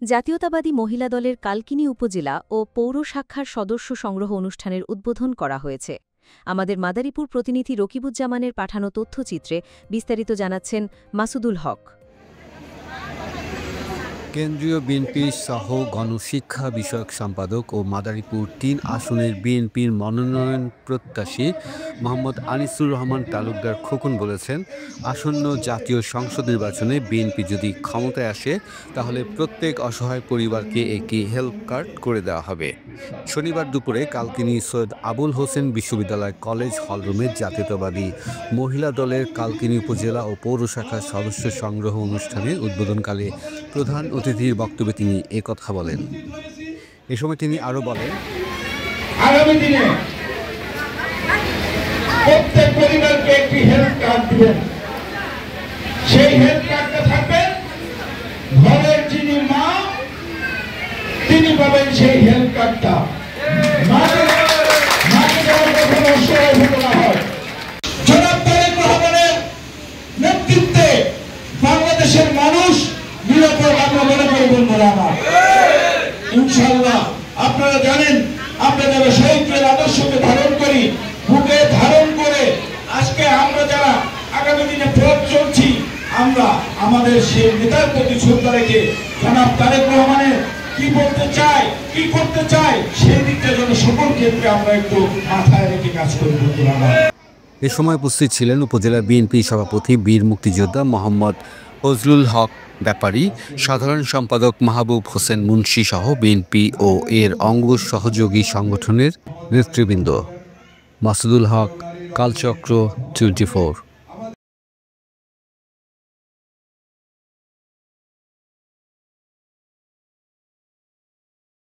জাতীয়তাবাদী মহিলা দলের কালকিনি উপজেলা ও পৌর শাখার সদস্য সংগ্রহ অনুষ্ঠানের উদ্বোধন করা হয়েছে। আমাদের মাদারীপুর প্রতিনিধি রকিবুজ্জামানের পাঠানো তথ্যচিত্রে বিস্তারিত জানাচ্ছেন মাসুদুল হক। কেন্দ্রীয় বিএনপি সহ গণশিক্ষা বিষয়ক সম্পাদক ও মাদারীপুর ৩ আসনের বিএনপির মনোনয়ন প্রত্যাশী মোহাম্মদ আনিসুর রহমান তালুকদার খোকন বলেছেন, আসন্ন জাতীয় সংসদ নির্বাচনে বিএনপি যদি ক্ষমতায় আসে তাহলে প্রত্যেক অসহায় পরিবারকে একটি হেলথ কার্ড করে দেওয়া হবে। শনিবার দুপুরে কালকিনি সৈয়দ আবুল হোসেন বিশ্ববিদ্যালয় কলেজ হলরুমে জাতীয়তাবাদী মহিলা দলের কালকিনি উপজেলা ও পৌর শাখার সদস্য সংগ্রহ অনুষ্ঠানের উদ্বোধনকালে প্রধান অতিথির বক্তব্যে তিনি একথা বলেন। এ সময় তিনি আরো বলেন, আগামী দিনে প্রত্যেক পরিবারকে একটি হেলথ কার্ড দিবেন। সেই হেলথ কার্ডটা থাকবে ঘরের যিনি মা তিনি পাবেন সেই হেলথ কার্ডটা। মাকে যেন কখনো অসহায় হতে না হয়। জনাব তারেক রহমানের নেতৃত্বে বাংলাদেশের মানুষ নিরাপদ আমরা মনে করি বন্ধুরা আমার। ইনশাআল্লাহ আপনারা জানেন আমরা যারা শহীদের আদর্শকে ধারণ করি, বুকে ধারণ করে আজকে আমরা যারা আগামী দিনে পথ চলছি, আমরা আমাদের সেই নেতার প্রতি শ্রদ্ধা রেখে জনাব তারেক রহমানের কি বলতে চাই, কি করতে চাই সেই দিকটা যেন সকল ক্ষেত্রে আমরা একটু মাথায় রেখে কাজ করি বন্ধুরা আমার। এ সময় উপস্থিত ছিলেন উপজেলা বিএনপি সভাপতি বীর মুক্তিযোদ্ধা মোহাম্মদ ফজলুল হক ব্যাপারী, সাধারণ সম্পাদক মাহবুব হোসেন মুন্সি সহ বিএনপি ও এর অঙ্গ সহযোগী সংগঠনের নেতৃবৃন্দ। মাসুদুল হক, কালচক্র 24।